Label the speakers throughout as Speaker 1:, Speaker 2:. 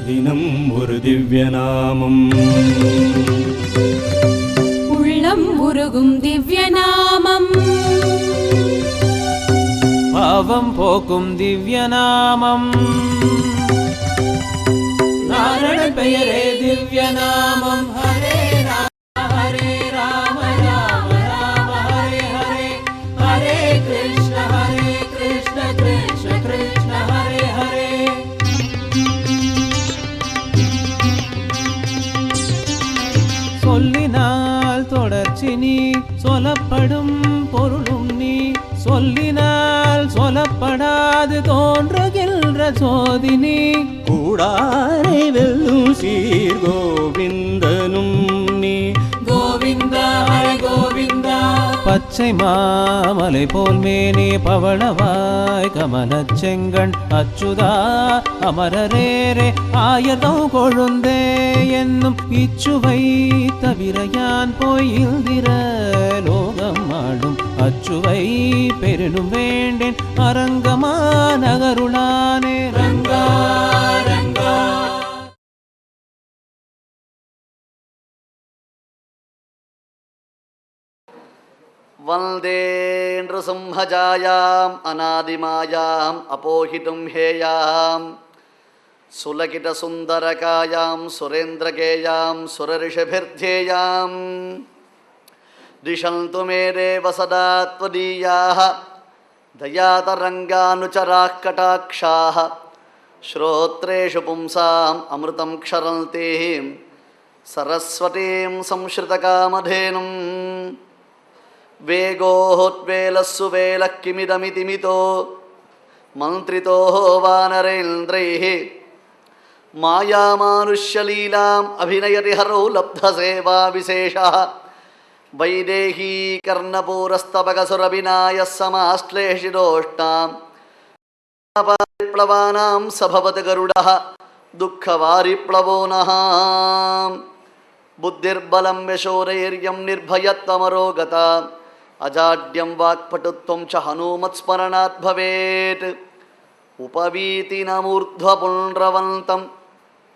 Speaker 1: தினம் ஒரு திவ்ய நாமம்,
Speaker 2: உள்ளம் உருகும் திவ்ய நாமம்,
Speaker 3: பாவம் போக்கும் திவ்ய நாமம், நாரணன் பெயரே திவ்ய நாமம். ஹரே ராம ஹரே ராம ராம ராம ஹரே ஹரே, ஹரே கிருஷ்ண கிருஷ்ண கிருஷ்ண ஹரே ஹரே. சொல்லினால் தொடர்ச்சி நீ, சொல்லப்படும் பொருளும் நீ, சொல்லினால் சொல்லப்படாது தோன்றுகின்ற சோதினி,
Speaker 1: கூடாரை வெல்லும் சீர் கோவிந்தனும் நீ.
Speaker 3: கோவிந்தா ஹரி கோவிந்தா. பச்சை மாமலை போல் மேனி பவளவாய் கமலச் செங்கண் அச்சுதா அமரரேரே ஆயர்தம் கொழுந்தே என்னும் இச்சுவை தவிர யான் போய் இந்திர லோகம் ஆடும் அச்சுவை பெருணும் வேண்டேன் அரங்கமா நகருளானே. ரங்கா ரங்கா.
Speaker 4: वन्दे नृसिंहजायाम् अनादिमायाम् अपोहितुं हेयां सुलकितसुन्दरकायां सुरेन्द्रकेयां सुरऋषिभिर्ध्येयां दिशन्तु मे देव सदा त्वदीयाः दयातरङ्गानुचराः कटाक्षाः श्रोत्रेषु पुंसाम् अमृतं क्षरन्तीं सरस्वतीं संश्रितकामधेनुं वेगोहोद्वेलस्सु वेलः किमिदमिति मितो मन्त्रितो वानरेन्द्रैः मायामानुष्यलीलाम् अभिनयति हरौ लब्धसेवा विशेषः वैदेही कर्णपूरस्तबकसुरभिनायः समाश्लेषितोष्टां विप्लवानां सभवत् गरुडः दुःखवारिप्लवो नः बुद्धिर्बलं यशोधैर्यं निर्भयत्वमरोगता अजाड्यं वाक्पटुत्वं च हनूमत्स्मरणात् भवेत् उपवीतिनमूर्ध्वपुण्ड्रवन्तं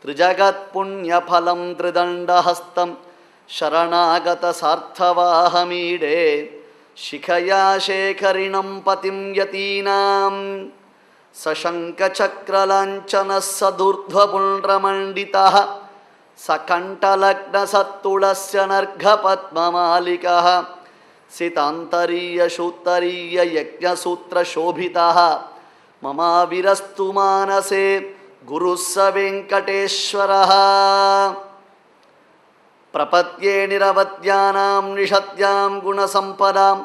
Speaker 4: त्रिजगत्पुण्यफलं त्रिदण्डहस्तं शरणागतसार्थवाहमीडे शिखया शेखरिणं पतिं यतीनां सशङ्खचक्रलाञ्छनः सदूर्ध्वपुण्ड्रमण्डितः सकण्ठलग्नसत्तुलस्य नर्घपद्ममालिकः सितान्तरीयशूत्तरीययज्ञसूत्रशोभितः ममाविरस्तु मानसे गुरुः स वेङ्कटेश्वरः प्रपद्ये निरवद्यानां निषद्यां गुणसम्पदां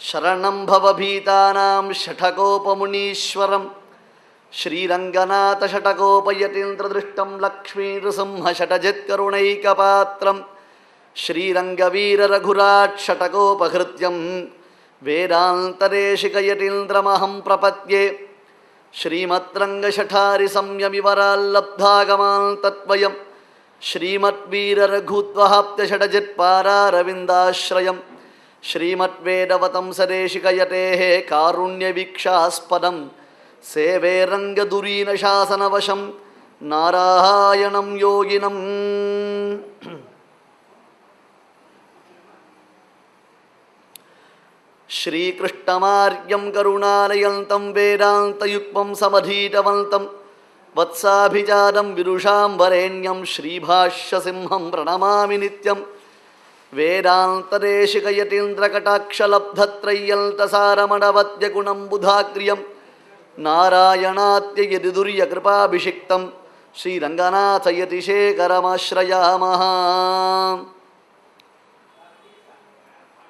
Speaker 4: शरणं भवभीतानां षठकोपमुनीश्वरं श्रीरङ्गनाथषटकोपयतीन्द्रदृष्टं लक्ष्मीनृसिंहषटजित्करुणैकपात्रं श्रीरङ्गवीररघुराट्षटकोपहृत्यं वेदान्तदेशिकयतीन्द्रमहं प्रपद्ये श्रीमद्रङ्गषठारिसंयमिवराल्लब्धागमान् तत्त्वयं श्रीमद्वीररघुत्वहाप्त्यषटजित्पारारविन्दाश्रयं श्रीमद्वेदवतंसदेशिकयतेः कारुण्यवीक्षास्पदं सेवे रङ्गदुरीनशासनवशं नारायणं योगिनं श्रीकृष्णमार्यं करुणालयन्तं वेदान्तयुक्तं समधीतवन्तं वत्साभिजातं विदुषां वरेण्यं श्रीभाष्यसिंहं प्रणमामि नित्यं वेदान्तदेशिकयतीन्द्रकटाक्षलब्धत्रय्यल्तसारमणवद्यगुणं बुधाग्र्यं नारायणात्ययदिदुर्यकृपाभिषिक्तं श्रीरङ्गनाथयतिशेखरमाश्रयामः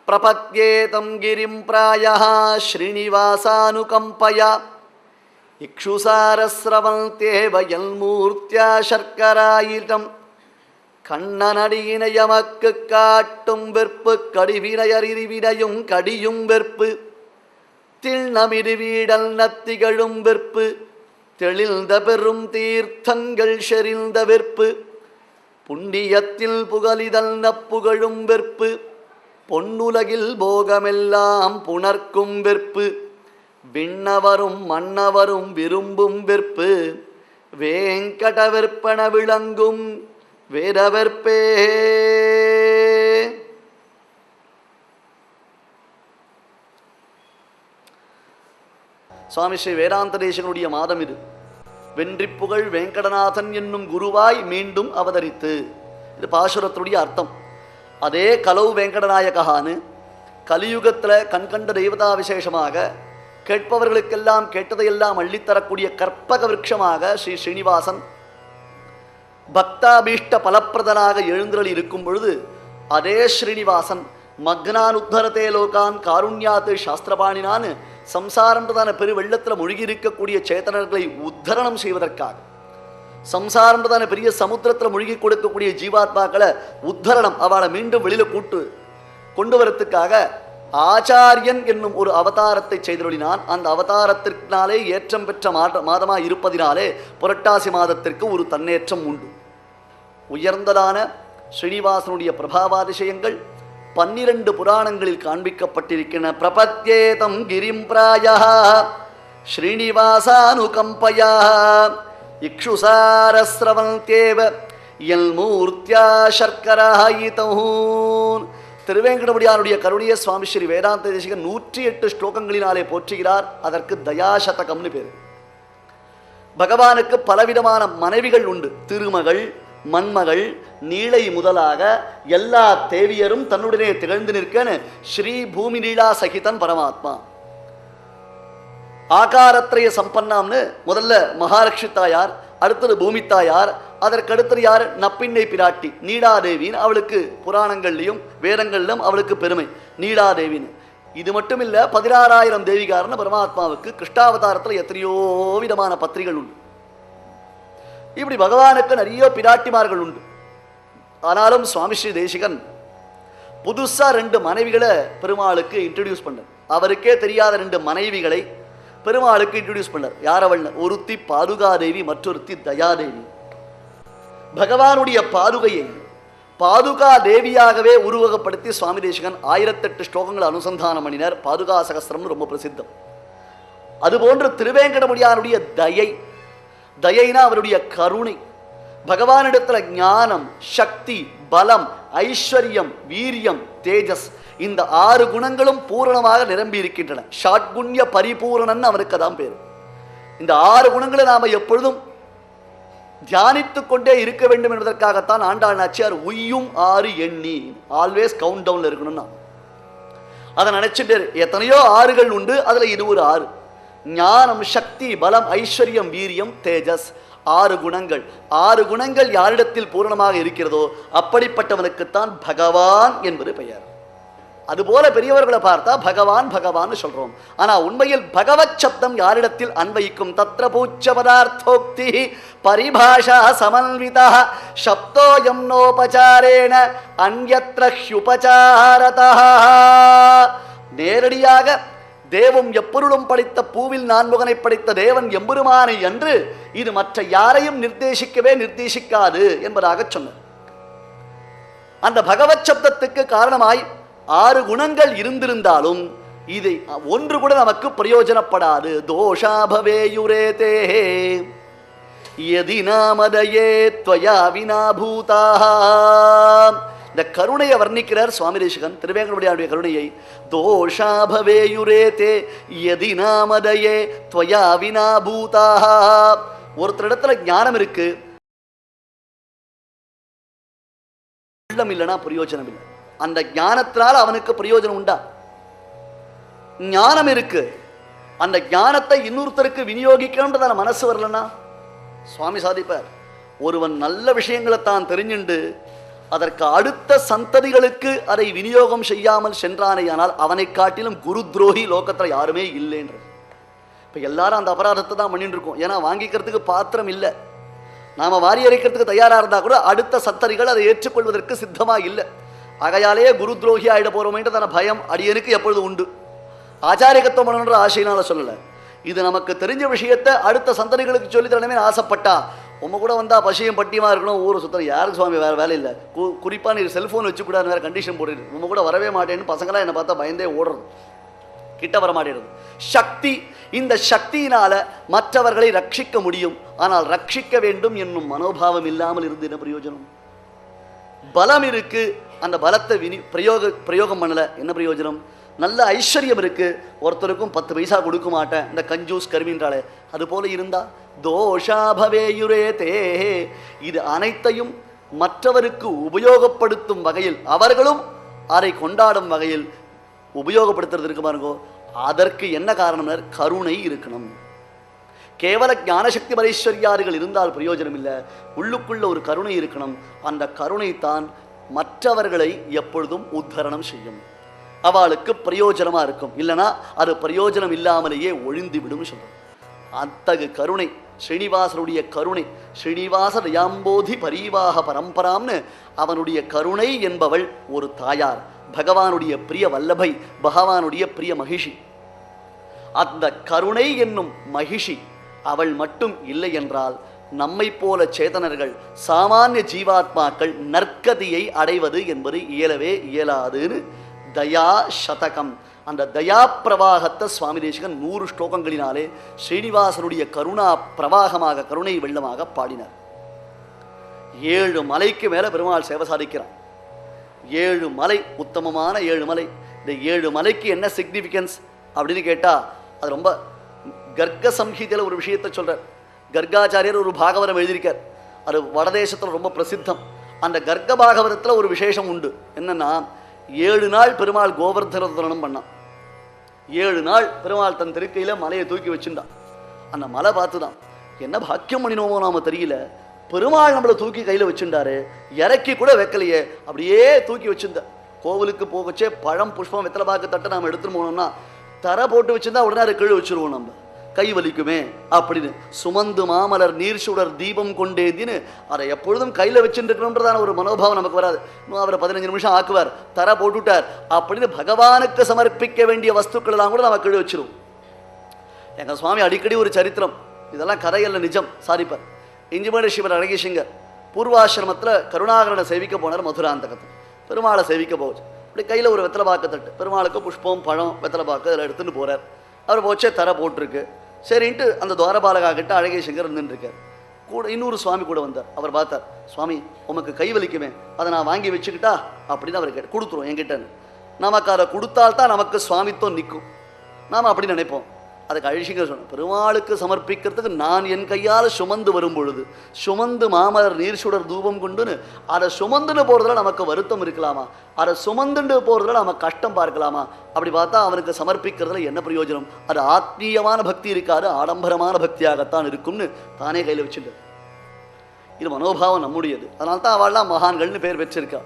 Speaker 4: प्रपद्येतं गिरिं प्रायः श्रीनिवासानुकम्पया इक्षुसारस्रवन्त्येव यल्मूर्त्या शर्करायितं கண்ணனடியினை எமக்கு காட்டும் வெற்பு கடிவினையறிவினையும் கடியும் வெற்பு திண்ணமிடு வீடல் நத்திகழும் வெற்பு தெளிந்த பெரும் தீர்த்தங்கள் செறிந்த வெற்பு புண்ணியத்தில் புகலிதல் நப்புகழும் வெற்பு பொன்னுலகில் போகமெல்லாம் புணர்க்கும் வெற்பு விண்ணவரும் மன்னவரும் விரும்பும் வெற்பு வேங்கடவிற்பன விளங்கும் வேதவற்பே. சுவாமி ஸ்ரீ வேதாந்த தேசிகனுடைய மாதம் இது. வென்றி புகழ் வேங்கடநாதன் என்னும் குருவாய் மீண்டும் அவதரித்து, இது பாசுரத்துடைய அர்த்தம். அதே கலவு வேங்கடநாயகான்னு கலியுகத்தில் கண்கண்ட தெய்வதா விசேஷமாக கேட்பவர்களுக்கெல்லாம் கேட்டதையெல்லாம் அள்ளித்தரக்கூடிய கற்பக விருட்சமாக ஸ்ரீ ஸ்ரீனிவாசன் பக்தாபீஷ்ட பலப்பிரதனாக எழுந்தருளி இருக்கும் பொழுது, அதே ஸ்ரீனிவாசன் மக்னானுத்தரத்தே லோகான் காருண்யாத்து சாஸ்திரபாணினான்னு சம்சாரம்ன்றதான பெரு வெள்ளத்தில் மூழ்கி இருக்கக்கூடிய சேத்தனர்களை உத்தரணம் செய்வதற்காக, சம்சாரம்ன்றதான பெரிய சமுத்திரத்தில் மூழ்கி கொடுக்கக்கூடிய ஜீவாத்மாக்களை உத்தரணம், அவளை மீண்டும் வெளியில் கொண்டு வரத்துக்காக ஆச்சாரியன் என்னும் ஒரு அவதாரத்தை செய்தருளினான். அந்த அவதாரத்திற்காலே ஏற்றம் பெற்ற மாதமாக இருப்பதினாலே புரட்டாசி மாதத்திற்கு ஒரு தன்னேற்றம் உண்டு. உயர்ந்ததான ஸ்ரீனிவாசனுடைய பிரபாவாதிசயங்கள் 12 புராணங்களில் காண்பிக்கப்பட்டிருக்கின்றன. பிரபத்யேதம் கிரிம் பிராயா ஸ்ரீனிவாசானுகம்பயா இக்ஷுசாரஸ்ரவந்தேவ யல்மூர்த்தியா சர்க்கராயிதூன். திருவேங்கடமுடியானுடைய கருணைய சுவாமி ஸ்ரீ வேதாந்த தேசிகன் 108 ஸ்லோகங்களினாலே போற்றுகிறார். அதற்கு தயாசதகம்னு பேர். பகவானுக்கு பலவிதமான மனைவிகள் உண்டு. திருமகள், மண்மகள், நீளை முதலாக எல்லா தேவியரும் தன்னுடனே திகழ்ந்து நிற்கன்னு ஸ்ரீ பூமி நீளா சகிதன் பரமாத்மா. ஆகாரத்திரைய சம்பன்னாம்னு முதல்ல மகாலட்சுமி தாயார், அடுத்தது பூமி தாயார், அதற்கடுத்தது யார்? நப்பிண்ணை பிராட்டி நீலாதேவின்னு. அவளுக்கு புராணங்கள்லையும் வேதங்களிலும் அவளுக்கு பெருமை நீலாதேவின்னு. இது மட்டும் இல்லை, 16,000 தேவிகாரன்னு பரமாத்மாவுக்கு கிருஷ்ணாவதாரத்தில் எத்தனையோ விதமான பத்திரிகள் உண்டு. இப்படி பகவானுக்கு நிறைய பிராட்டிமார்கள் உண்டு. ஆனாலும் சுவாமி ஸ்ரீ தேசிகன் புதுசா 2 மனைவிகளை பெருமாளுக்கு இன்ட்ரடியூஸ் பண்ணார். அவருக்கே தெரியாத 2 மனைவிகளை பெருமாளுக்கு இன்ட்ரடியூஸ் பண்ணார். யார் அவள்? ஒருத்தி பாதுகாதேவி, மற்றொருத்தி தயாதேவி. பகவானுடைய பாதுகையை பாதுகா தேவியாகவே உருவகப்படுத்தி சுவாமி தேசிகன் 1008 ஸ்லோகங்கள் அனுசந்தானம் பண்ணினார். பாதுகா சகஸ்திரம்னு ரொம்ப பிரசித்தம். அதுபோன்று திருவேங்கடமுடியானுடைய தயைனா அவருடைய கருணை. பகவானிடத்துல ஞானம், சக்தி, பலம், ஐஸ்வர்யம், வீரியம், தேஜஸ், இந்த 6 குணங்களும் பூரணமாக நிரம்பி இருக்கின்றன. ஷாட்குண்ய பரிபூரணன் அவருக்கு தான் பேர். இந்த 6 குணங்களை நாம எப்பொழுதும் தியானித்துக் கொண்டே இருக்க வேண்டும் என்பதற்காகத்தான் ஆண்டாள் நாச்சியார் உய்யும் 6 எண்ணி, ஆல்வேஸ் கவுண்ட் டவுன்ல இருக்கணும்னா அதை நினைச்சுட்டு. எத்தனையோ 6கள் உண்டு, அதுல இது ஒரு 6. ஞானம், சக்தி, பலம், ஐஸ்வர்யம், வீரியம், தேஜஸ், 6 குணங்கள். 6 குணங்கள் யாரிடத்தில் பூரணமாக இருக்கிறதோ அப்படிப்பட்டவனுக்குத்தான் பகவான் என்பது பெயர். அதுபோல பெரியவர்களை பார்த்தா பகவான் பகவான் சொல்றோம். ஆனா உண்மையில் பகவத் சப்தம் யாரிடத்தில் அன்வயிக்கும்? தத்ர பூச்ச பதார்த்தோக்தி பரிபாஷா சமன்விதா சப்தோயம் நோபசாரேண அன்யத்ர ஹ்யுபசாரதா. நேரடியாக தேவம் எப்பொருளும் படைத்த பூவில் நான்முகனை படைத்த தேவன் எம்பெருமானை என்று இது மற்ற யாரையும் நிர்தேசிக்காது என்பதாக சொன்னார். அந்த பகவத் சப்தத்துக்கு காரணமாய் 6 குணங்கள் இருந்திருந்தாலும் இதை ஒன்று கூட நமக்கு பிரயோஜனப்படாது. தோஷாபவேயுரேதே யதி நாமதயே த்வயா வினாபூதாக. இந்த கருணையை வர்ணிக்கிறார் சுவாமி தேசிகன் திருவேங்கடமுடியானுடைய கருணையை. தோஷாபவேயுரேதே யதி நாமதயே த்வயா வினாபூதாக. ஒருத்தரிடத்துல ஞானம் இருக்கு, இல்லைன்னா பிரயோஜனம் இல்லை. அந்த ஞானத்தினால அவனுக்கு பிரயோஜனம் உண்டா? ஞானம் இருக்கு, அந்த ஞானத்தை இன்னொருத்தருக்கு விநியோகிக்கணும்ன்றதான மனசு வரலன்னா சுவாமி சாதிப்பார். ஒருவன் நல்ல விஷயங்களை தான் தெரிஞ்சுண்டு அதற்கு அடுத்த சந்ததிகளுக்கு அதை விநியோகம் செய்யாமல் சென்றானேயானால் அவனை காட்டிலும் குரு துரோகி லோகத்தில் யாருமே இல்லைன்ற. இப்போ எல்லாரும் அந்த அபராதத்தை தான் பண்ணிட்டு இருக்கோம். ஏன்னா வாங்கிக்கிறதுக்கு பாத்திரம் இல்லை. நாம வாரி அரைக்கிறதுக்கு தயாராக இருந்தால் கூட அடுத்த சந்ததிகள் அதை ஏற்றுக்கொள்வதற்கு சித்தமாக இல்லை. ஆகையாலேயே குரு துரோகி ஆகிட போகிறோமேன்றதான பயம் அடியனுக்கு எப்பொழுது உண்டு. ஆச்சாரியகத்துவம் பண்ணணுன்ற ஆசையினால சொல்லலை. இது நமக்கு தெரிஞ்ச விஷயத்தை அடுத்த சந்ததிகளுக்கு சொல்லி தரணுமே ஆசைப்பட்டா உங்க கூட வந்தால் பசியும் பட்டியமா இருக்கணும், ஊரை சுத்தம். யாருக்கு சுவாமி வேறு வேலை இல்லை, குறிப்பாக நீ செல்ஃபோன் வச்சுக்கூடாது வேறு கண்டிஷன் போட்டுட்டு உங்க கூட வரவே மாட்டேன்னு பசங்களாம் என்னை பார்த்தா பயந்தே ஓடுறது. கிட்ட வரமாட்டேறது. சக்தி, இந்த சக்தியினால மற்றவர்களை ரட்சிக்க முடியும். ஆனால் ரட்சிக்க வேண்டும் என்னும் மனோபாவம் இல்லாமல் இருந்து என்ன பிரயோஜனம்? பலம் இருக்கு, அந்த பலத்தை பிரயோகம் பண்ணல, என்ன பிரயோஜனம்? நல்ல ஐஸ்வர்யம் இருக்கு, ஒருத்தருக்கும் 10 பைசா கொடுக்க மாட்டேன், இந்த கஞ்சூஸ் கருமின்றாலே, அது போல இருந்தா தோஷாபவேயுரே தே. இது அனைத்தையும் மற்றவருக்கு உபயோகப்படுத்தும் வகையில், அவர்களும் அதை கொண்டாடும் வகையில் உபயோகப்படுத்துறது இருக்கு பாருங்கோ. அதற்கு என்ன காரணம்? கருணை இருக்கணும். கேவல ஞானசக்தி பரைஸ்வர்யாதிகள் இருந்தால் பிரயோஜனம் இல்லை, உள்ளுக்குள்ள ஒரு கருணை இருக்கணும். அந்த கருணை தான் மற்றவர்களை எப்பொழுதும் உத்தரணம் செய்யும், அவளுக்கு பிரயோஜனமா இருக்கும். இல்லைனா அது பிரயோஜனம் இல்லாமலேயே ஒழிந்து விடும் சொல்றோம். அத்தகு கருணை ஸ்ரீனிவாசனுடைய கருணை. ஸ்ரீனிவாச தயாம்போதி பரிவாக பரம்பராம்னு அவனுடைய கருணை என்பவள் ஒரு தாயார், பகவானுடைய பிரிய வல்லபை, பகவானுடைய பிரிய மகிஷி. அந்த கருணை என்னும் மகிஷி அவள் மட்டும் இல்லை என்றால் நம்மை போல சேதனர்கள், சாமானிய ஜீவாத்மாக்கள் நற்கதியை அடைவது என்பது இயலவே இயலாதுன்னு தயா சதகம், அந்த தயா பிரவாகத்தை சுவாமி தேசிகன் 100 ஸ்லோகங்களினாலே ஸ்ரீனிவாசனுடைய கருணா பிரவாகமாக, கருணை வெள்ளமாக பாடினார். 7 மலைக்கு மேல பெருமாள் சேவை சாதிக்கிறான். 7 மலை, உத்தமமான 7 மலை. இந்த 7 மலைக்கு என்ன சிக்னிஃபிகன்ஸ் அப்படின்னு கேட்டா, அது ரொம்ப கர்க்க சம்ஹிதையில் ஒரு விஷயத்தை சொல்றார். கர்காச்சாரியர் ஒரு பாகவதம் எழுதியிருக்கார், அது வடதேசத்தில் ரொம்ப பிரசித்தம். அந்த கர்க்க பாகவதத்தில் ஒரு விசேஷம் உண்டு. என்னன்னா, 7 நாள் பெருமாள் கோவர்தனம் பண்ணான். 7 நாள் பெருமாள் தன் திருக்கையில மலையை தூக்கி வச்சுட்டான். அந்த மலை பார்த்துதான் என்ன பாக்கியம் பண்ணினோமோ நாம தெரியல, பெருமாள் நம்மளை தூக்கி கையில வச்சுட்டாரு, இறக்கி கூட வைக்கலையே, அப்படியே தூக்கி வச்சிருந்த. கோவிலுக்கு போகச்சே பழம் புஷ்பம் வெத்தலை பாக்கு தட்டை நாம எடுத்துட்டு போனோம்னா தரை போட்டு வச்சிருந்தா உடனே அதை கீழே வச்சிருவோம், நம்ம கை வலிக்குமே அப்படின்னு. சுமந்து மாமலர் நீர் சுடர் தீபம் கொண்டேந்தின்னு அதை எப்பொழுதும் கையில் வச்சுருக்கணுன்றதான ஒரு மனோபாவம் நமக்கு வராது. இன்னும் அவரை 15 நிமிஷம் ஆக்குவார், தர போட்டுட்டார் அப்படின்னு பகவானுக்கு சமர்ப்பிக்க வேண்டிய வஸ்துக்கள் எல்லாம் கூட நம்ம கீழே வச்சிருவோம். எங்கள் சுவாமி அடிக்கடி ஒரு சரித்திரம், இதெல்லாம் கதையல்ல நிஜம் சாரிப்பார். இஞ்சிமேடு சிவர் அழகேசிங்கர் பூர்வாசிரமத்தில் கருணாகரனை சேவிக்க போனார். மதுராந்தகத்தில் பெருமாளை சேவிக்க போச்சு. அப்படி கையில் ஒரு வெத்தலை பாக்கு தட்டு, பெருமாளுக்கு புஷ்பம் பழம் வெத்தலை பாக்கு அதில் எடுத்துகிட்டு போகிறார். அவர் போச்சே தர போட்டிருக்கு. சரின்ட்டு அந்த துவாரபாலகா கிட்ட அழகேசிங்கர் இருந்துருக்கார். கூட இன்னொரு சுவாமி கூட வந்தார். அவர் பார்த்தார், சுவாமி உமக்கு கை வலிக்குமே, அதை நான் வாங்கி வச்சுக்கிட்டா அப்படின்னு அவர் கொடுத்துருவோம் என்கிட்ட. நமக்கு அதை கொடுத்தால்தான் நமக்கு சுவாமித்துவம் நிற்கும், நாம் அப்படி நினைப்போம். அதுக்கு அழிசிங்க சொன்னேன், பெருமாளுக்கு சமர்ப்பிக்கிறதுக்கு நான் என் கையால் சுமந்து வரும் பொழுது, சுமந்து மாமலர் நீர் சுடர் தூபம் கொண்டுன்னு அதை சுமந்துன்னு போகிறதுல நமக்கு வருத்தம் இருக்கலாமா, அதை சுமந்துண்டு போகிறதுல நம்ம கஷ்டம் பார்க்கலாமா? அப்படி பார்த்தா அவனுக்கு சமர்ப்பிக்கிறதுல என்ன பிரயோஜனம்? அது ஆத்மீயமான பக்தி இருக்காது, ஆடம்பரமான பக்தியாகத்தான் இருக்கும்னு தானே கையில் வச்சுட்டு. இது மனோபாவம் நம்முடையது. அதனால தான் அவள்லாம் மகான்கள்னு பேர் வச்சிருக்கா.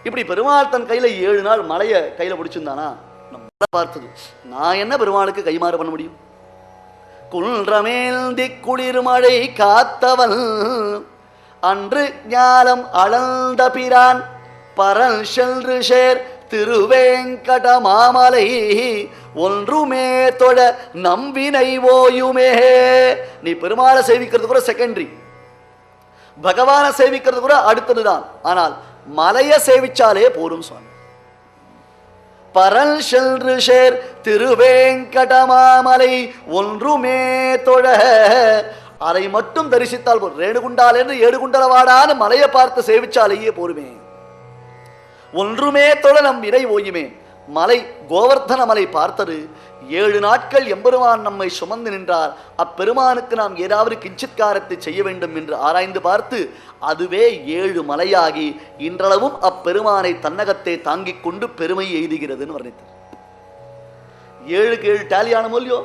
Speaker 4: இப்படி பெருமாள் தன் கையில் 7 நாள் மலையை கையில் பிடிச்சிருந்தானா, பார்த்தது நான் என்ன பெருமாளுக்கு கைமாறு பண்ண முடியும்? குன்றமேந்தி குளிர் மழை காத்தவன் அன்று ஞாலம் அளந்த பிரான் பரல் சென்று சேர் திருவேங்கட மாமலை ஒன்றுமே தொழ நம்பினை ஓயுமே. நீ பெருமாளை சேவிக்கிறது கூட செகண்டரி, பகவானை சேவிக்கிறது கூட அடுத்ததுதான். ஆனால் மலையை சேவிச்சாலே போரும் சுவாமி. பரல் சென்று சேர் திருவேங்கடமாமலை ஒன்றுமே தொழ, அதை மட்டும் தரிசித்தால் போதும். ரேணுகுண்டாலேருந்து ஏடுகுண்டலவாடான்னு மலையை பார்த்து சேவிச்சாலேயே போருமே. ஒன்றுமே தொழ நம் வினை ஓயுமே. மலை கோவர்தன மலை பார்த்தது 7 நாட்கள் எம்பெருமான் நம்மை சுமந்து நின்றார். அப்பெருமானுக்கு நாம் ஏதாவது கிஞ்சித்காரத்தை செய்ய வேண்டும் என்று ஆராய்ந்து பார்த்து அதுவே 7 மலையாகி இன்றளவும் அப்பெருமானை தன்னகத்தை தாங்கிக் கொண்டு பெருமை எய்துகிறதுன்னு வர்ணித்தார். 7க்கு 7 டேலியான மூலியோ,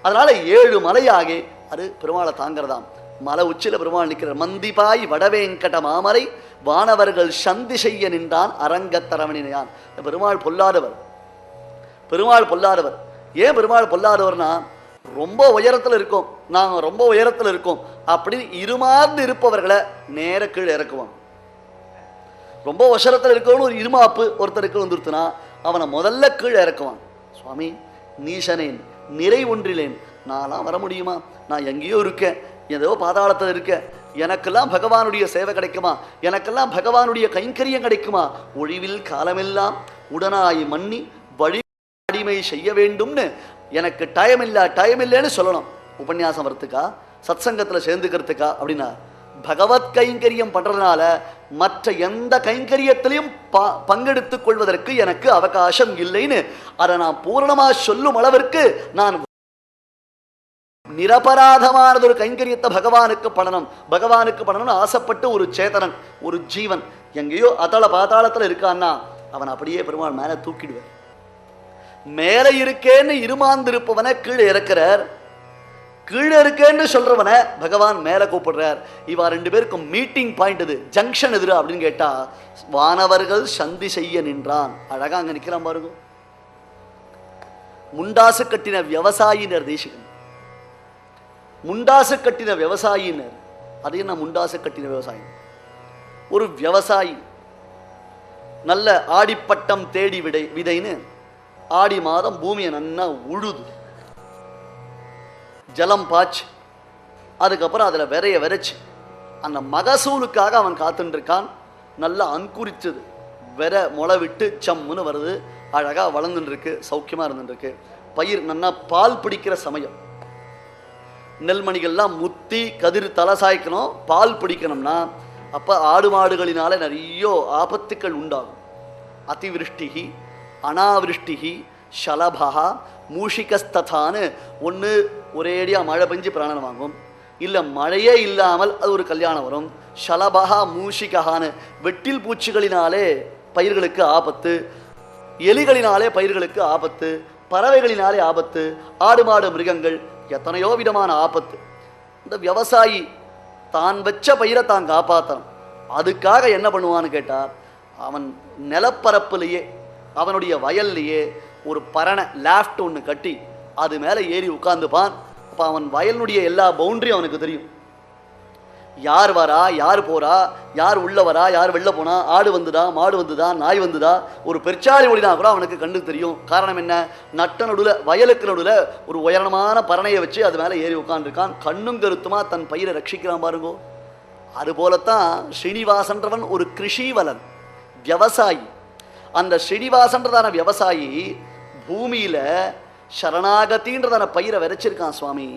Speaker 4: அதனால 7 மலையாகி அது பெருமாளை தாங்கிறதாம். மலை உச்சில பெருமாள் நிற்கிறார். மந்திபாய் வடவேங்கட மாமலை வானவர்கள் சந்தி செய்ய நின்றான் அரங்கத்தரவணியான். பெருமாள் பொல்லாதவர், பெருமாள் பொல்லாதவர். ஏன் பெருமாள் பொல்லாதவர்னா, ரொம்ப உயரத்தில் இருக்கோம், நாங்கள் ரொம்ப உயரத்தில் இருக்கோம் அப்படின்னு இருமாந்து இருப்பவர்களை நேர கீழே இறக்குவான். ரொம்ப உயரத்தில் இருக்கவனு ஒரு இருமாப்பு ஒருத்தருக்கு வந்துருத்துனா அவனை முதல்ல கீழே இறக்குவான். சுவாமி நீசனேன் நிறை ஒன்றிலேன், நான்லாம் வர முடியுமா? நான் எங்கேயோ இருக்கேன், ஏதோ பாதாளத்தில் இருக்கேன், எனக்கெல்லாம் பகவானுடைய சேவை கிடைக்குமா? எனக்கெல்லாம் பகவானுடைய கைங்கரியம் கிடைக்குமா? ஒழிவில் காலமெல்லாம் உடனாய் மன்னி வழி அடிமை செய்ய வேண்டும்னு எனக்கு டைம் இல்லைன்னு சொல்லணும். உபன்யாசம் வரத்துக்கா, சத்சங்கத்தில் சேர்ந்துக்கிறதுக்கா அப்படின்னா பகவத் கைங்கரியம் பண்றதுனால மற்ற எந்த கைங்கரியத்திலையும் பங்கெடுத்துக் கொள்வதற்கு எனக்கு அவகாசம் இல்லைன்னு அதை நான் பூரணமா சொல்லும் அளவிற்கு நான் நிரபராதமானது ஒரு கைங்கரியத்தை பகவானுக்கு பண்ணணும்னு ஆசைப்பட்டு ஒரு சேதனன், ஒரு ஜீவன் எங்கேயோ அதள பாதாளத்தில் இருக்கான்னா அவன் அப்படியே பெருமாள் மேல தூக்கிடுவார். மேல இருக்கேன்னு இருமாந்திருப்பவனை கீழே இறக்கிறார், கீழே இருக்கேன்னு சொல்றவனை பகவான் மேல கூப்பிடுறார். இவா ரெண்டு பேருக்கும் மீட்டிங் பாயிண்ட் இது, ஜங்ஷன் எதிரா அப்படின்னு கேட்டா வானவர்கள் சந்தி செய்ய நின்றான். அழகா அங்க நிக்கிறான் பாருங்க. முண்டாசு கட்டின விவசாயினர் தேசிகன், முண்டாசு கட்டின விவசாயினர். அது என்ன முண்டாசு கட்டின விவசாயி? ஒரு விவசாயி நல்ல ஆடிப்பட்டம் தேடி விதைன்னு ஆடி மாதம் பூமியை நன்னா உழுது, ஜலம் பாய்ச்சி, அதுக்கப்புறம் அதில் விரைச்சு அந்த மகசூலுக்காக அவன் காத்துட்டு இருக்கான். நல்லா அங்குரிச்சது, முளை விட்டு சம்முன்னு வருது, அழகாக வளர்ந்துட்டு இருக்கு, சௌக்கியமாக இருந்துட்டு இருக்கு. பயிர் நன்னா பால் பிடிக்கிற சமயம், நெல்மணிகள்லாம் முத்தி கதிர் தலை சாய்க்கணும், பால் பிடிக்கணும்னா அப்போ ஆடு மாடுகளினால நிறைய ஆபத்துக்கள் உண்டாகும். அதிவிருஷ்டிகி அனாவிருஷ்டிகி ஷலபா மூஷிகஸ்ததான்னு ஒன்று ஒரேடியாக மழை பெஞ்சு பிராணம் வாங்கும், இல்லை மழையே இல்லாமல் அது ஒரு கல்யாணம் வரும். ஷலபா மூஷிகான்னு வெட்டில் பூச்சிகளினாலே பயிர்களுக்கு ஆபத்து, எலிகளினாலே பயிர்களுக்கு ஆபத்து, பறவைகளினாலே ஆபத்து, ஆடு மாடு மிருகங்கள், எத்தனையோ விதமான ஆபத்து. இந்த விவசாயி தான் வச்ச பயிரை தான் காப்பாற்றணும். அதுக்காக என்ன பண்ணுவான்னு கேட்டால் அவன் நிலப்பரப்புலேயே அவனுடைய வயல்லையே ஒரு பரணை லேஃப்ட் ஒன்று கட்டி அது மேலே ஏறி உட்கார்ந்துப்பான். அப்போ அவன் வயலுடைய எல்லா பவுண்டரியும் அவனுக்கு தெரியும். யார் வரா, யார் போறா, யார் உள்ள வரா, யார் வெளில போனா, ஆடு வந்துதா, மாடு வந்துதா, நாய் வந்துதா, ஒரு பெருச்சாளி ஒளினா கூட அவனுக்கு கண்டு தெரியும். காரணம் என்ன? நட்ட நடுவில் வயலுக்கு நடுவில் ஒரு உயரமான பரணையை வச்சு அது மேலே ஏறி உட்காந்துருக்கான். கண்ணும் கருத்துமா தன் பயிரை ரட்சிக்கிறான் பாருங்கோ. அதுபோலத்தான் ஸ்ரீனிவாசன்றவன் ஒரு கிருஷிவலன், விவசாயி. அந்த ஸ்ரீனிவாசன்றதான விவசாயி பூமியில சரணாகத்தின்றதான பயிரை விதைச்சிருக்கான் சுவாமி.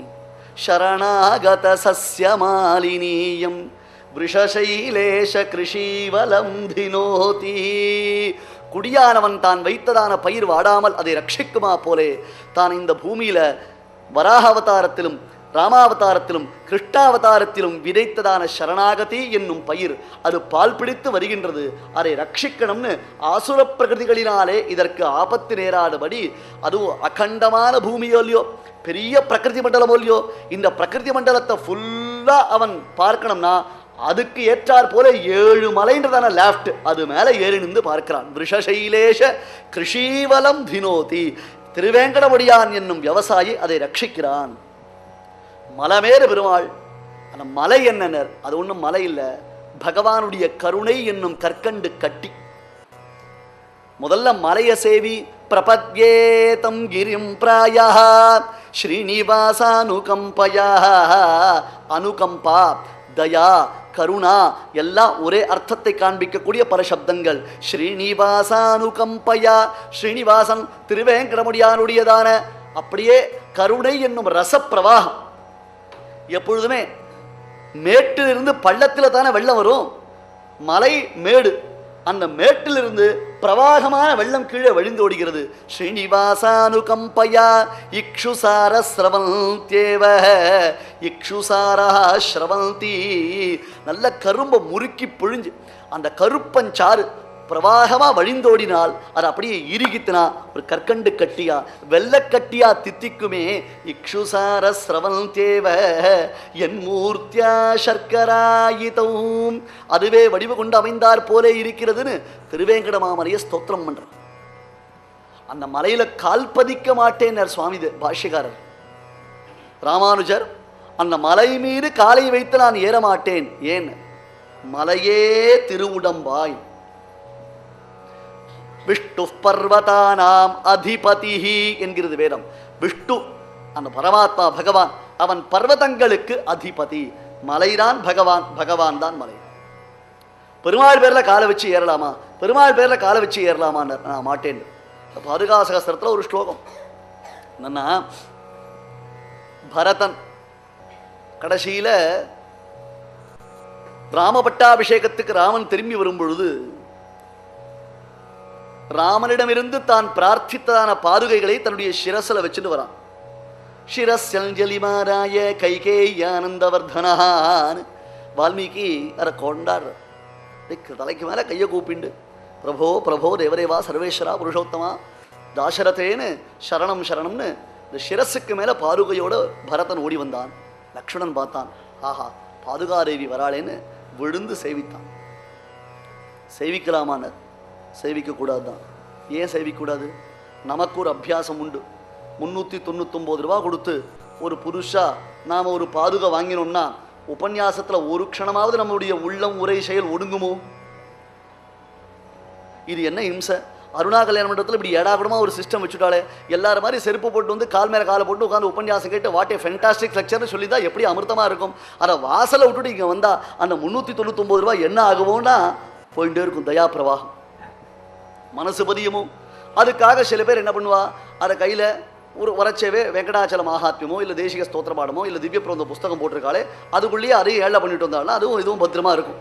Speaker 4: சரணாகத சஸ்யமாலினீயம் விருஷசைலேஷ கிருஷிவலம் தினோதி. குடியானவன் தான் வைத்ததான பயிர் வாடாமல் அதை ரட்சிக்குமா போலே தான் இந்த பூமியில வராக அவதாரத்திலும் ராமாவதாரத்திலும் கிருஷ்ணாவதாரத்திலும் விதைத்ததான சரணாகதி என்னும் பயிர் அது பால் பிடித்து வருகின்றது. அதை ரட்சிக்கணும்னு ஆசுர பிரகிருதிகளினாலே இதற்கு ஆபத்து நேராடுபடி, அதுவும் அகண்டமான பூமியோ இல்லையோ, பெரிய பிரகிருதி மண்டலமோ இல்லையோ, இந்த பிரகிருதி மண்டலத்தை ஃபுல்லா அவன் பார்க்கணும்னா அதுக்கு ஏற்றார் போல 7 மலைன்றதான லேஃப்ட் அது மேலே ஏறி நின்று பார்க்கிறான். விருஷசைலேஷ கிருஷிவலம் தினோதி. திருவேங்கடமுடியான் என்னும் விவசாயி அதை ரட்சிக்கிறான். மலமேறு பெருமாள். அந்த மலை என்னன்னர்? அது ஒன்றும் மலை இல்லை, பகவானுடைய கருணை என்னும் கற்கண்டு கட்டி. முதல்ல மலைய சேவி பிரபத்யேதம் கிரிம் பிராயா ஸ்ரீனிவாசானுகம்பயா. அனுகம்பா, தயா, கருணா எல்லாம் ஒரே அர்த்தத்தை காண்பிக்கக்கூடிய பல சப்தங்கள். ஸ்ரீனிவாசானுகம்பயா, ஸ்ரீனிவாசன் திருவேங்கடமுடியானுடையதான அப்படியே கருணை என்னும் ரசப்பிரவாகம். எப்பொழுதுமே மேட்டிலிருந்து பள்ளத்தில் தானே வெள்ளம் வரும். மலை மேடு, அந்த மேட்டிலிருந்து பிரவாகமான வெள்ளம் கீழே வழிந்து ஓடுகிறது. ஸ்ரீனிவாசானுகம்பயா இக்ஷுசார ஸ்ரவந்தேவ இக்ஷுசாரா ஸ்ரவந்தி. நல்ல கரும்பை முறுக்கி புழிஞ்சு அந்த கருப்பஞ்சாறு பிரவாகமாக வழிந்தோடினால் அது அப்படியே இறுகித்தினா ஒரு கற்கண்டு கட்டியா வெள்ளக்கட்டியா தித்திக்குமே. இக்ஷுசார ஸ்ரவந்தேவ என் மூர்த்தியா சர்க்கராயிதவும். அதுவே வடிவு கொண்டு அமைந்தார் போலே இருக்கிறதுன்னு திருவேங்கடமாமலையை ஸ்தோத்திரம் பண்றார். அந்த மலையில கால் பதிக்க மாட்டேன்னார் சுவாமி பாஷ்யக்காரர் ராமானுஜர். அந்த மலை மீது காலை வைத்து நான் ஏற மாட்டேன். ஏன்? மலையே திருவுடம்பாய். விஷ்ணு பர்வதானாம் அதிபதி என்கிறது வேதம். விஷ்ணு அந்த பரமாத்மா பகவான், அவன் பர்வதங்களுக்கு அதிபதி. மலைதான் பகவான், பகவான் தான் மலை. பெருமாள் பேர்ல காலை வச்சு ஏறலாமா? பெருமாள் பேர்ல காலை வச்சு ஏறலாமா? நான் மாட்டேன். பாதுகா சகஸ்திரத்தில் ஒரு ஸ்லோகம் என்னன்னா, பரதன் கடைசியில் ராமபட்டாபிஷேகத்துக்கு ராமன் திரும்பி வரும் பொழுது ராமனிடமிருந்து தான் பிரார்த்தித்ததான பாதுகைகளை தன்னுடைய சிரசில் வச்சுட்டு வரான். சிரஸ்யஞ்சலி மாராய கைகேயானந்தவர்தனான்னு வால்மீகி அதை கொண்டாடுற. தலைக்கு மேலே கையை கூப்பிண்டு பிரபோ பிரபோ தேவதேவா சர்வேஸ்வரா புருஷோத்தமா தாசரதேன்னு சரணம் சரணம்னு இந்த சிரஸுக்கு மேலே பாதுகையோட பரதன் ஓடி வந்தான். லக்ஷ்மணன் பார்த்தான், ஆஹா பாதுகாதேவி வராளேன்னு விழுந்து சேவித்தான். சேவிக்கலாமான்னு சேவிக்கக்கூடாது தான். ஏன் சேவிக்கக்கூடாது? நமக்கு ஒரு அபியாசம் உண்டு. 399 ரூபா கொடுத்து ஒரு புருஷா நாம் ஒரு பாதுகை வாங்கினோம்னா உபன்யாசத்தில் ஒரு க்ஷணமாவது நம்மளுடைய உள்ளம் உரை செயல் ஒடுங்குமோ? இது என்ன இம்சை? அருணா கல்யாண மண்டபத்தில் இப்படி ஏடாகூடமாக ஒரு சிஸ்டம் வச்சுட்டாலே, எல்லாரும் மாதிரி செருப்பு போட்டு வந்து கால் மேலே காலை போட்டு உட்காந்து உபன்யாசம் கேட்டு வாட் ஏ ஃபென்டாஸ்டிக் லெக்சர்னு சொல்லி தான் எப்படி அமிர்தமாக இருக்கும். அதை வாசலை விட்டுட்டு இங்கே வந்தால் அந்த 399 ரூபா என்ன ஆகுவோன்னா போயிட்டே இருக்கும் தயா பிரவாகம், மனசு பதியமோ. அதுக்காக சில பேர் என்ன பண்ணுவா, அதை கையில் ஒரு உரைச்சவே வெங்கடாச்சல மகாத்மியமோ இல்லை தேசிக ஸ்தோத்திர பாடமோ இல்லை திவ்ய பிரபந்த புஸ்தகம் போட்டிருக்காளே, அதுக்குள்ளேயே அதையும் ஏழை பண்ணிட்டு வந்தாலும் அதுவும் இதுவும் பத்திரமா இருக்கும்.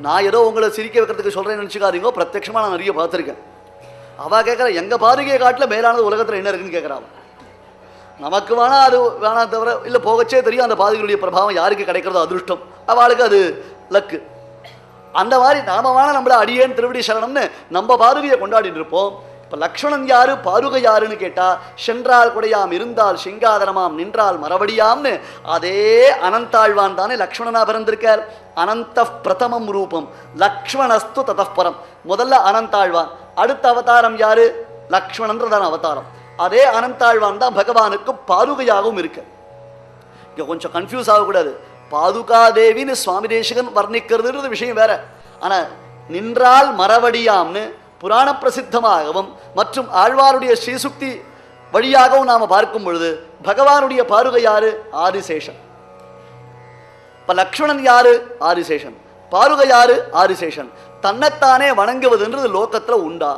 Speaker 4: நான் ஏதோ உங்களை சிரிக்க வைக்கிறதுக்கு சொல்கிறேன்னு நினச்சிக்காதீங்க, பிரத்யட்சமாக நான் நிறைய பார்த்துருக்கேன். அவள் கேட்குற எங்கள் பாதுகையை காட்டில் மேலானது உலகத்தில் என்ன இருக்குன்னு கேட்குறாள். நமக்கு வேணா அது வேணா தவிர இல்லை போகச்சே தெரியும் அந்த பாதுகையுடைய பிரபாவம் யாருக்கு கிடைக்கிறதோ அதிருஷ்டம், அவளுக்கு அது லக்கு. அந்த மாதிரி நாம வேணா நம்மள அடியேன் திருவடி சரணம்னு நம்ம பாதுகையை கொண்டாடிட்டு இருப்போம். இப்போ லக்ஷ்மணன் யாரு பாதுகை யாருன்னு கேட்டால், சென்றால் குடையாம் இருந்தால் சிங்காதனமாம் நின்றால் மறுபடியாம்னு அதே அனந்தாழ்வான் தானே லக்ஷ்மணனா பிறந்திருக்கார். அனந்த பிரதமம் ரூபம் லக்ஷ்மணஸ்து ததப்பரம். முதல்ல அனந்தாழ்வான், அடுத்த அவதாரம் யாரு? லக்ஷ்மணன்றதான அவதாரம். அதே அனந்தாழ்வான் தான் பகவானுக்கு பாதுகையாகவும் இருக்கு. இங்கே கொஞ்சம் கன்ஃபியூஸ் ஆகக்கூடாது. பாதுகாதேவின்னு சுவாமி தேசிகன் வர்ணிக்கிறதுன்றது விஷயம் வேற. ஆனால் நின்றால் மரவடியாம்னு புராண பிரசித்தமாகவும் மற்றும் ஆழ்வாருடைய ஸ்ரீசுக்தி வழியாகவும் நாம் பார்க்கும் பொழுது பகவானுடைய பாதுகை யாரு? ஆதிசேஷன். இப்போ லக்ஷ்மணன் யாரு? ஆதிசேஷன். பாதுகை யாரு? ஆதிசேஷன். தன்னைத்தானே வணங்குவதுன்றது லோகத்தில் உண்டா?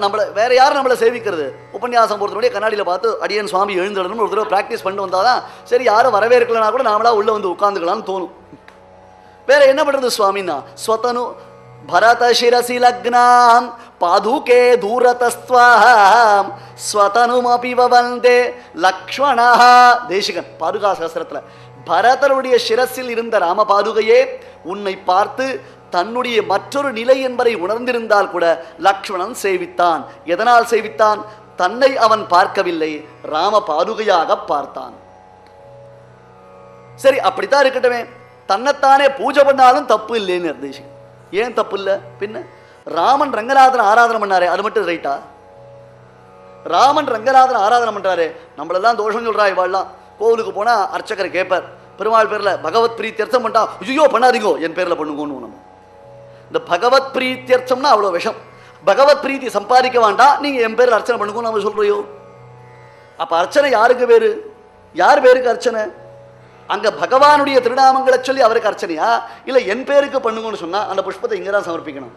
Speaker 4: நம்மளை வேற யாரும் நம்மளை சேவிக்கிறது? உபன்யாசம் போகிறதுடைய கண்ணாடியில் பார்த்து அடியன் சுவாமி எழுந்துடணும் ஒரு தடவை ப்ராக்டிஸ் பண்ணிட்டு வந்தால் தான் சரி, யாரும் வரவேற்கலனா கூட நாமளா உள்ளே வந்து உட்காந்துக்கலாம்னு தோணும். வேற என்ன பண்ணுறது சுவாமின்னா, ஸ்வதனு பரத சிரசி லக்னாம் பாதுகே தூரதஸ்வாம் ஸ்வதனுமபி வந்தே லக்ஷ்மணா. தேசிகன் பாதுகா சகஸ்திரத்தில் பரதனுடைய சிரசில் இருந்த ராம பாதுகையே உன்னை பார்த்து தன்னுடைய மற்றொரு நிலை என்பதை உணர்ந்திருந்தால் கூட லக்ஷ்மணன் சேவித்தான். எதனால் சேவித்தான்? தன்னை அவன் பார்க்கவில்லை, ராம பாதுகையாக பார்த்தான். சரி, அப்படித்தான் இருக்கட்டுமே, தன்னைத்தானே பூஜை பண்ணாலும் தப்பு இல்லைன்னு நிர்தேசிக்கும். ஏன் தப்பு இல்லை? பின்ன ராமன் ரங்கநாதன் ஆராதனை பண்ணாரே, அது மட்டும் ரைட்டா? ராமன் ரங்கநாதன் ஆராதனை பண்றாரு, நம்மளெல்லாம் தோஷம் சொல்றா. இவாள்லாம் கோவிலுக்கு போனா அர்ச்சகரை கேட்பார், பெருமாள் பேர்ல பகவத் பிரீத்தியர்த்தம் பண்ணிட்டா ஐயோ பண்ணாதீங்கோ என் பேர்ல பண்ணுங்கன்னு. நம்ம இந்த பகவத் பிரீத்தியர்த்தம்னா அவ்வளோ விஷம். பகவத் பிரீத்தி சம்பாதிக்க வேண்டாம், நீங்க என் பேரில் அர்ச்சனை பண்ணுங்கன்னு நம்ம சொல்றியோ. அப்ப அர்ச்சனை யாருக்கு பேரு? யார் பேருக்கு அர்ச்சனை? அங்க பகவானுடைய திருநாமங்களை சொல்லி அவருக்கு அர்ச்சனையா, இல்லை என் பேருக்கு பண்ணுங்கன்னு சொன்னா அந்த புஷ்பத்தை இங்கே தான் சமர்ப்பிக்கணும்.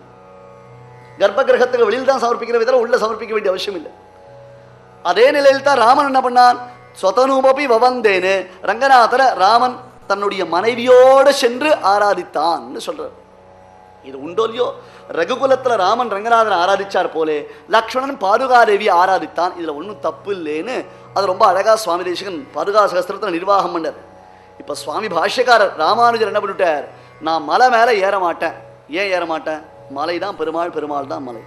Speaker 4: கர்ப்ப கிரகத்துக்கு வெளியில் தான் சமர்ப்பிக்கிற விதத்தில் உள்ள சமர்ப்பிக்க வேண்டிய அவசியம் இல்லை. அதே நிலையில் தான் ராமன் என்ன பண்ணான்? ஸ்வதனுமபி வவந்தேன்னு ரங்கநாதரை ராமன் தன்னுடைய மனைவியோடு சென்று ஆராதித்தான்னு சொல்றார். இது உண்டோ இல்லையோ? ரகுகுலத்தில் ராமன் ரங்கநாதனை ஆராதிச்சார் போலே லக்ஷ்மணன் பாதுகாதேவி ஆராதித்தான். இதில் ஒன்றும் தப்பு இல்லைன்னு அது ரொம்ப அழகா சுவாமி தேசிகன் பாதுகா சகஸ்திரத்தில் நிர்வாகம் பண்ணார். இப்போ சுவாமி பாஷ்யக்காரர் ராமானுஜர் என்ன பண்ணிவிட்டார்? நான் மலை மேலே ஏற மாட்டேன். ஏன் ஏற மாட்டேன்? மலை தான் பெருமாள், பெருமாள் தான் மலை.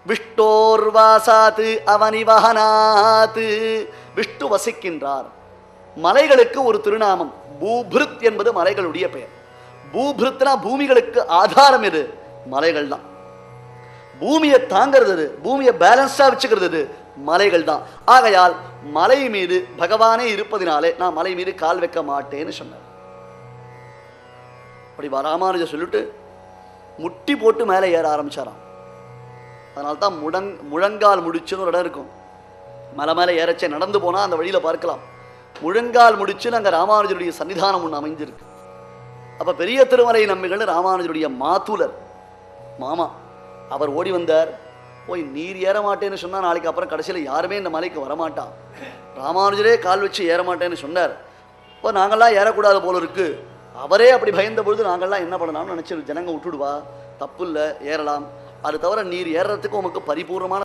Speaker 4: விஷ்ணோர்வாசாத்து அவனிவஹனாத்து, விஷ்ணு வசிக்கின்றார். மலைகளுக்கு ஒரு திருநாமம் பூபிருத் என்பது மலைகளுடைய பெயர். பூபிருத்னா பூமிகளுக்கு ஆதாரம் எது? மலைகள் தான். பூமியை தாங்கிறது, பூமியை பேலன்ஸா வச்சுக்கிறது மலைகள் தான். ஆகையால் மலை மீது பகவானே இருப்பதினாலே நான் மலை மீது கால் வைக்க மாட்டேன்னு சொன்னார். அப்படி ராமானுஜர் சொல்லிட்டு முட்டி போட்டு மேலே ஏற ஆரம்பிச்சாராம். அதனால்தான் முழங்கால் முடிச்சுன்னு ஒரு இடம் இருக்கும். மலை மேலே ஏறச்சே நடந்து போனால் அந்த வழியில் பார்க்கலாம். முழங்கால் முடிச்சுன்னு அங்கே ராமானுஜருடைய சன்னிதானம் ஒன்று அமைஞ்சிருக்கு. அப்போ பெரிய திருமலை நம்பிகள் ராமானுஜருடைய மாத்துலர் மாமா. அவர் ஓடி வந்தார். போய் நீர் ஏற மாட்டேன்னு சொன்னால் நாளைக்கு அப்புறம் கடைசியில் யாருமே இந்த மலைக்கு வரமாட்டான். ராமானுஜரே கால் வச்சு ஏற மாட்டேன்னு சொன்னார். இப்போ நாங்கள்லாம் ஏறக்கூடாது போல இருக்கு. அவரே அப்படி பயந்த பொழுது நாங்கள்லாம் என்ன பண்ணலாம்னு நினச்சி ஜனங்க விட்டுடுவா, தப்பு இல்லை, ஏறலாம். அது தவிர நீர் ஏறுறதுக்கு உமக்கு பரிபூர்ணமான